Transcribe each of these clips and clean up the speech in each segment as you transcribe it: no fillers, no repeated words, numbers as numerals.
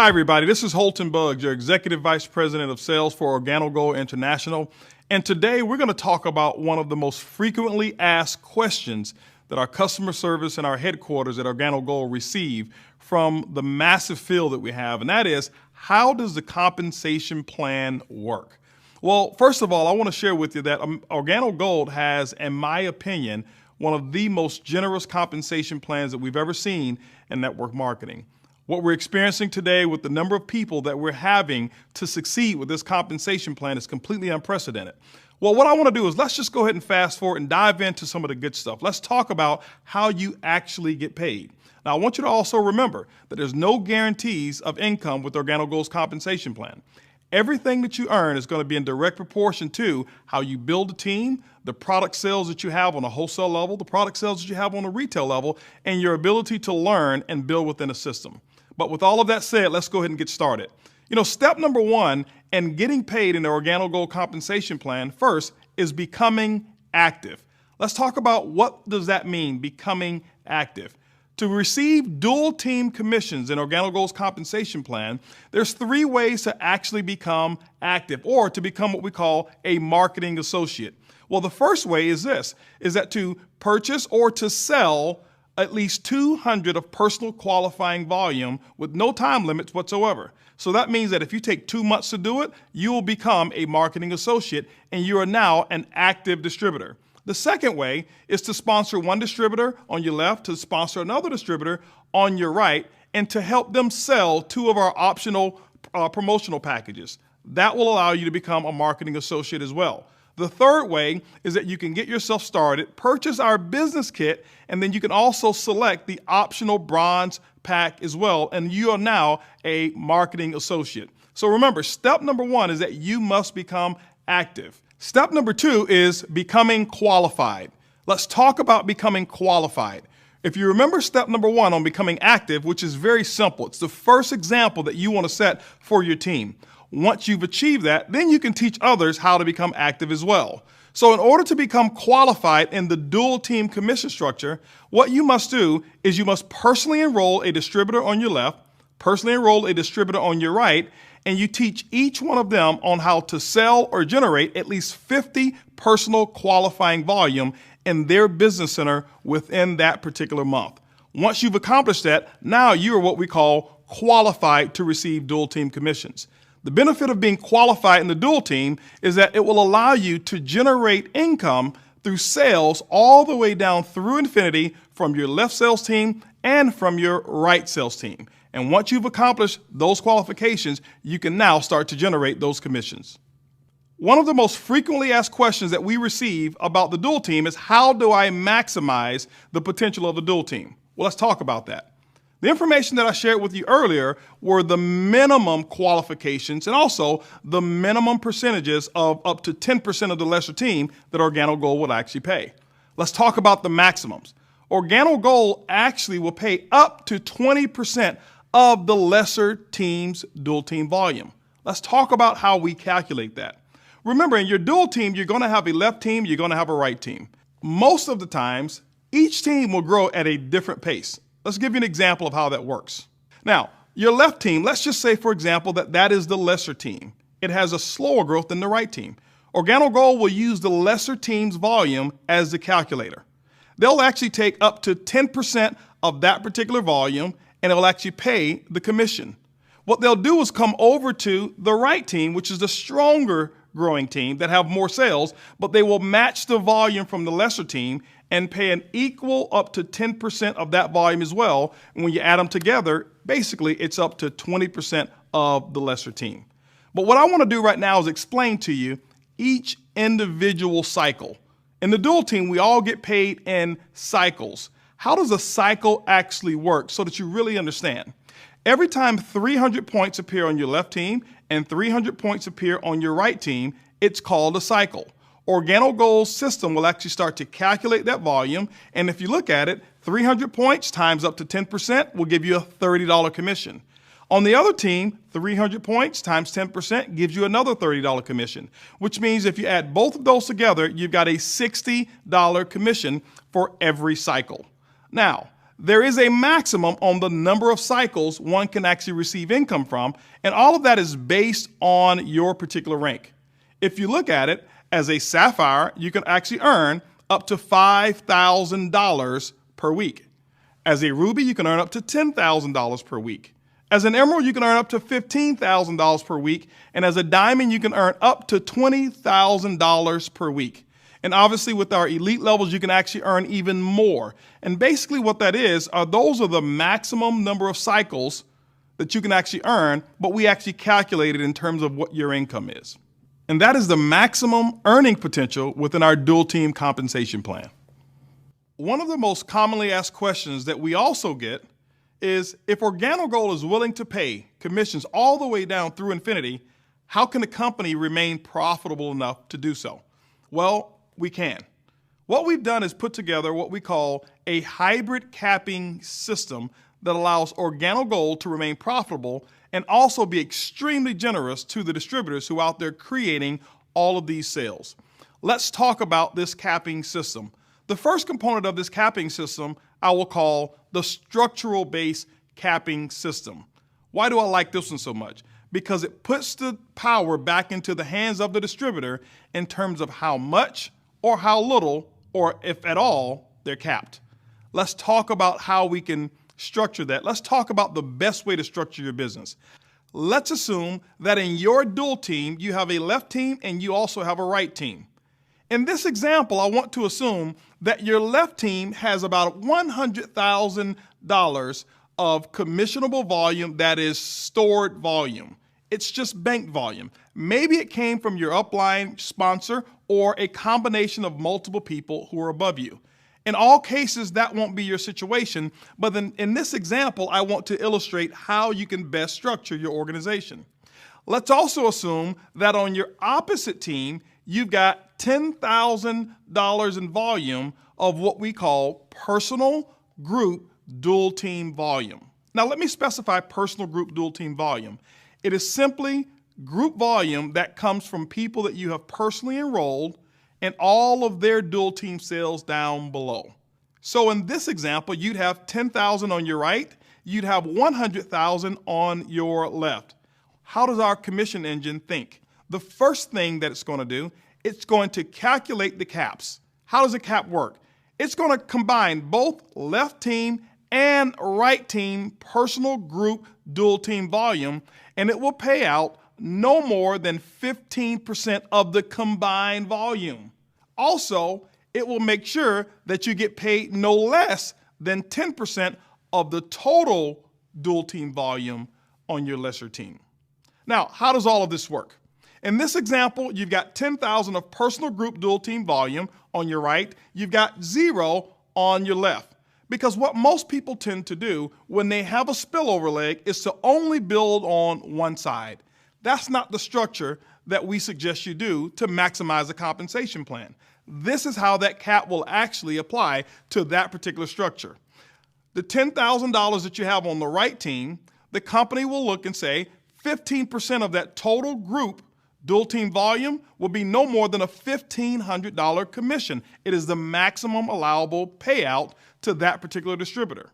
Hi everybody, this is Holton Buggs, your Executive Vice President of Sales for Organo International. And today we're going to talk about one of the most frequently asked questions that our customer service and our headquarters at Organo receive from the massive field that we have. And that is, how does the compensation plan work? Well, first of all, I want to share with you that Organo Gold has, in my opinion, one of the most generous compensation plans that we've ever seen in network marketing. What we're experiencing today with the number of people that we're having to succeed with this compensation plan is completely unprecedented. Well, what I want to do is let's just go ahead and fast forward and dive into some of the good stuff. Let's talk about how you actually get paid. Now, I want you to also remember that there's no guarantees of income with Organo Gold's compensation plan. Everything that you earn is going to be in direct proportion to how you build a team, the product sales that you have on a wholesale level, the product sales that you have on a retail level, and your ability to learn and build within a system. But with all of that said, let's go ahead and get started. Step number one in getting paid in the Organo Gold compensation plan first is becoming active. Let's talk about what does that mean, becoming active. To receive dual team commissions in Organo Gold's compensation plan, there's 3 ways to actually become active or to become what we call a marketing associate. Well, the first way is this, is that to purchase or to sell at least 200 of personal qualifying volume with no time limits whatsoever. So that means that if you take 2 months to do it, you will become a marketing associate and you are now an active distributor. The second way is to sponsor one distributor on your left, to sponsor another distributor on your right, and to help them sell 2 of our optional promotional packages. That will allow you to become a marketing associate as well. The third way is that you can get yourself started, purchase our business kit, and then you can also select the optional bronze pack as well, and you are now a marketing associate. So remember, step number 1 is that you must become active. Step number 2 is becoming qualified. Let's talk about becoming qualified. If you remember step number 1 on becoming active, which is very simple, it's the first example that you want to set for your team. Once you've achieved that, then you can teach others how to become active as well. So in order to become qualified in the dual team commission structure, what you must do is you must personally enroll a distributor on your left, personally enroll a distributor on your right, and you teach each one of them on how to sell or generate at least 50 personal qualifying volume in their business center within that particular month. Once you've accomplished that, now you are what we call qualified to receive dual team commissions. The benefit of being qualified in the dual team is that it will allow you to generate income through sales all the way down through infinity from your left sales team and from your right sales team. And once you've accomplished those qualifications, you can now start to generate those commissions. One of the most frequently asked questions that we receive about the dual team is, how do I maximize the potential of the dual team? Well, let's talk about that. The information that I shared with you earlier were the minimum qualifications and also the minimum percentages of up to 10% of the lesser team that Organo Gold would actually pay. Let's talk about the maximums. Organo Gold actually will pay up to 20% of the lesser team's dual team volume. Let's talk about how we calculate that. Remember, in your dual team, you're going to have a left team, you're going to have a right team. Most of the times, each team will grow at a different pace. Let's give you an example of how that works. Now, your left team, let's just say, for example, that is the lesser team. It has a slower growth than the right team. Organo Gold will use the lesser team's volume as the calculator. They'll actually take up to 10% of that particular volume, and it'll actually pay the commission. What they'll do is come over to the right team, which is the stronger growing team that have more sales, but they will match the volume from the lesser team and pay an equal up to 10% of that volume as well. And when you add them together, basically it's up to 20% of the lesser team. But what I want to do right now is explain to you each individual cycle. In the dual team, we all get paid in cycles. How does a cycle actually work so that you really understand? Every time 300 points appear on your left team and 300 points appear on your right team, it's called a cycle. Organo Gold's system will actually start to calculate that volume, and if you look at it, 300 points times up to 10% will give you a $30 commission. On the other team, 300 points times 10% gives you another $30 commission, which means if you add both of those together, you've got a $60 commission for every cycle. Now, there is a maximum on the number of cycles one can actually receive income from, and all of that is based on your particular rank. If you look at it, as a sapphire, you can actually earn up to $5,000 per week. As a ruby, you can earn up to $10,000 per week. As an emerald, you can earn up to $15,000 per week. And as a diamond, you can earn up to $20,000 per week. And obviously with our elite levels, you can actually earn even more. And basically what that is, those are the maximum number of cycles that you can actually earn, but we actually calculate it in terms of what your income is. And that is the maximum earning potential within our dual team compensation plan. One of the most commonly asked questions that we also get is, if Organo Gold is willing to pay commissions all the way down through infinity, how can the company remain profitable enough to do so? Well, we can. What we've done is put together what we call a hybrid capping system that allows Organo Gold to remain profitable and also be extremely generous to the distributors who are out there creating all of these sales. Let's talk about this capping system. The first component of this capping system I will call the structural base capping system. Why do I like this one so much? Because it puts the power back into the hands of the distributor in terms of how much or how little, or if at all, they're capped. Let's talk about how we can structure that. Let's talk about the best way to structure your business. Let's assume that in your dual team, you have a left team and you also have a right team. In this example, I want to assume that your left team has about $100,000 of commissionable volume that is stored volume. It's just bank volume. Maybe it came from your upline sponsor or a combination of multiple people who are above you. In all cases, that won't be your situation, but then in this example, I want to illustrate how you can best structure your organization. Let's also assume that on your opposite team, you've got $10,000 in volume of what we call personal group dual team volume. Now, let me specify personal group dual team volume. It is simply group volume that comes from people that you have personally enrolled and all of their dual team sales down below. So in this example, you'd have 10,000 on your right, you'd have 100,000 on your left. How does our commission engine think? The first thing that it's going to do, it's going to calculate the caps. How does a cap work? It's going to combine both left team and right team personal group dual team volume, and it will pay out no more than 15% of the combined volume. Also, it will make sure that you get paid no less than 10% of the total dual team volume on your lesser team. Now, how does all of this work? In this example, you've got 10,000 of personal group dual team volume on your right, you've got 0 on your left. Because what most people tend to do when they have a spillover leg is to only build on one side. That's not the structure that we suggest you do to maximize the compensation plan. This is how that cap will actually apply to that particular structure. The $10,000 that you have on the right team, the company will look and say 15% of that total group dual team volume will be no more than a $1,500 commission. It is the maximum allowable payout to that particular distributor.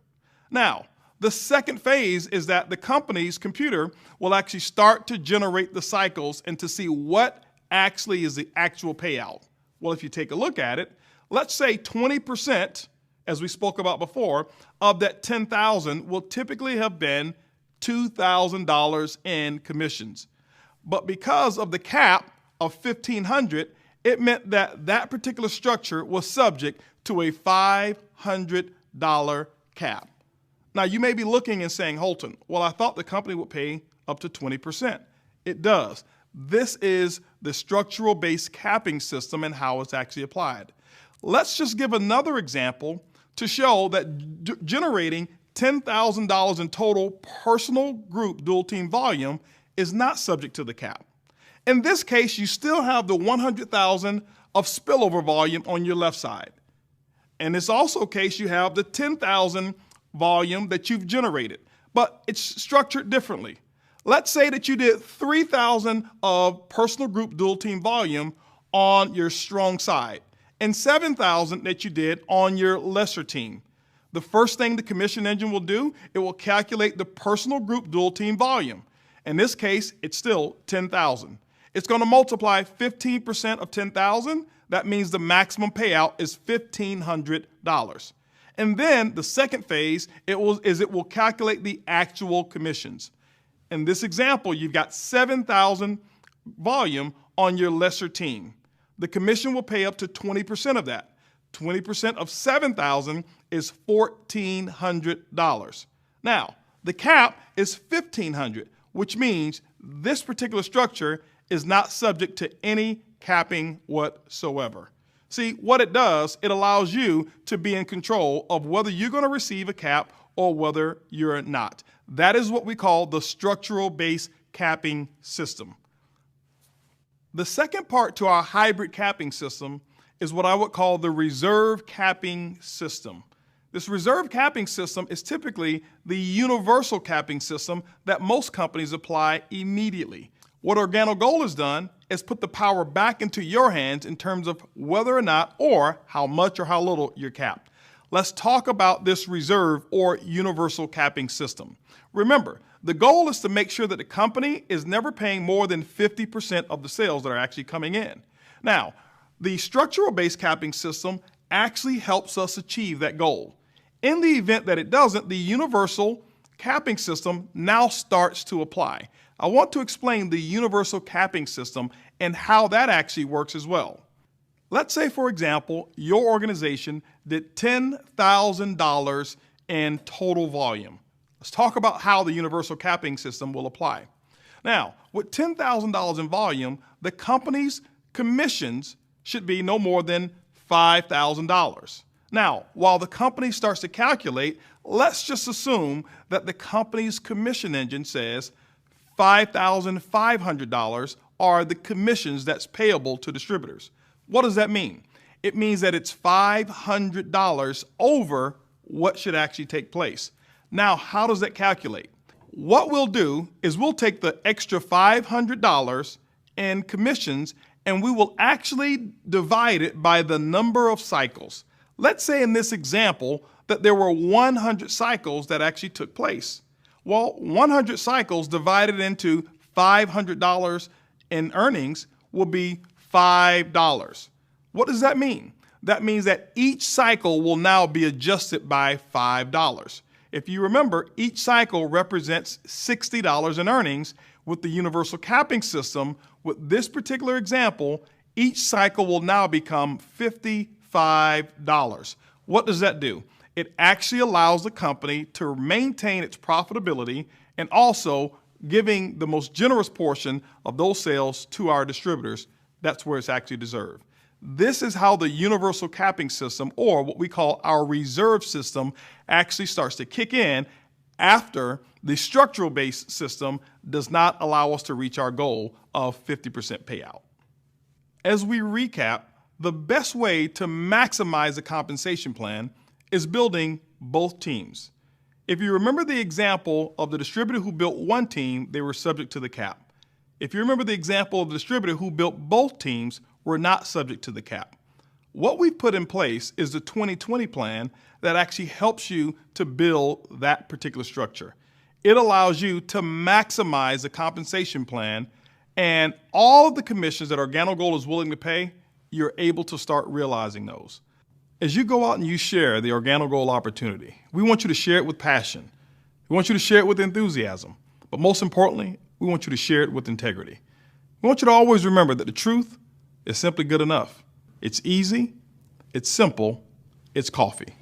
Now, the second phase is that the company's computer will actually start to generate the cycles and to see what actually is the actual payout. Well, if you take a look at it, let's say 20%, as we spoke about before, of that 10,000 will typically have been $2,000 in commissions. But because of the cap of $1,500, it meant that that particular structure was subject to a $500 cap. Now, you may be looking and saying, Holton, well, I thought the company would pay up to 20%. It does. This is the structural based capping system and how it's actually applied. Let's just give another example to show that generating $10,000 in total personal group dual team volume is not subject to the cap. In this case, you still have the 100,000 of spillover volume on your left side. In this also case, you have the 10,000 volume that you've generated, but it's structured differently. Let's say that you did 3,000 of personal group dual team volume on your strong side and 7,000 that you did on your lesser team. The first thing the commission engine will do, it will calculate the personal group dual team volume. In this case, it's still 10,000. It's going to multiply 15% of 10,000. That means the maximum payout is $1,500. And then the second phase it will calculate the actual commissions. In this example, you've got 7,000 volume on your lesser team. The commission will pay up to 20% of that. 20% of 7,000 is $1,400. Now, the cap is $1,500, which means this particular structure is not subject to any capping whatsoever. See, what it does, it allows you to be in control of whether you're going to receive a cap or whether you're not. That is what we call the structural-based capping system. The second part to our hybrid capping system is what I would call the reserve capping system. This reserve capping system is typically the universal capping system that most companies apply immediately. What Organo Gold has done is put the power back into your hands in terms of whether or not or how much or how little you're capped. Let's talk about this reserve or universal capping system. Remember, the goal is to make sure that the company is never paying more than 50% of the sales that are actually coming in. Now, the structural-based capping system actually helps us achieve that goal. In the event that it doesn't, the universal capping system now starts to apply. I want to explain the universal capping system and how that actually works as well. Let's say, for example, your organization did $10,000 in total volume. Let's talk about how the universal capping system will apply. Now, with $10,000 in volume, the company's commissions should be no more than $5,000. Now, while the company starts to calculate, let's just assume that the company's commission engine says $5,500 are the commissions that's payable to distributors. What does that mean? It means that it's $500 over what should actually take place. Now, how does that calculate? What we'll do is we'll take the extra $500 in commissions and we will actually divide it by the number of cycles. Let's say in this example that there were 100 cycles that actually took place. Well, 100 cycles divided into $500 in earnings will be $5. What does that mean? That means that each cycle will now be adjusted by $5. If you remember, each cycle represents $60 in earnings. With the universal capping system, with this particular example, each cycle will now become $55. What does that do? It actually allows the company to maintain its profitability and also giving the most generous portion of those sales to our distributors. That's where it's actually deserved. This is how the universal capping system, or what we call our reserve system, actually starts to kick in after the structural-based system does not allow us to reach our goal of 50% payout. As we recap, the best way to maximize the compensation plan is building both teams. If you remember the example of the distributor who built one team, they were subject to the cap. If you remember the example of the distributor who built both teams, were not subject to the cap. What we've put in place is the 2020 plan that actually helps you to build that particular structure. It allows you to maximize the compensation plan, and all of the commissions that Organo Gold is willing to pay, you're able to start realizing those. As you go out and you share the Organo Gold opportunity, we want you to share it with passion. We want you to share it with enthusiasm. But most importantly, we want you to share it with integrity. We want you to always remember that the truth is simply good enough. It's easy, it's simple, it's coffee.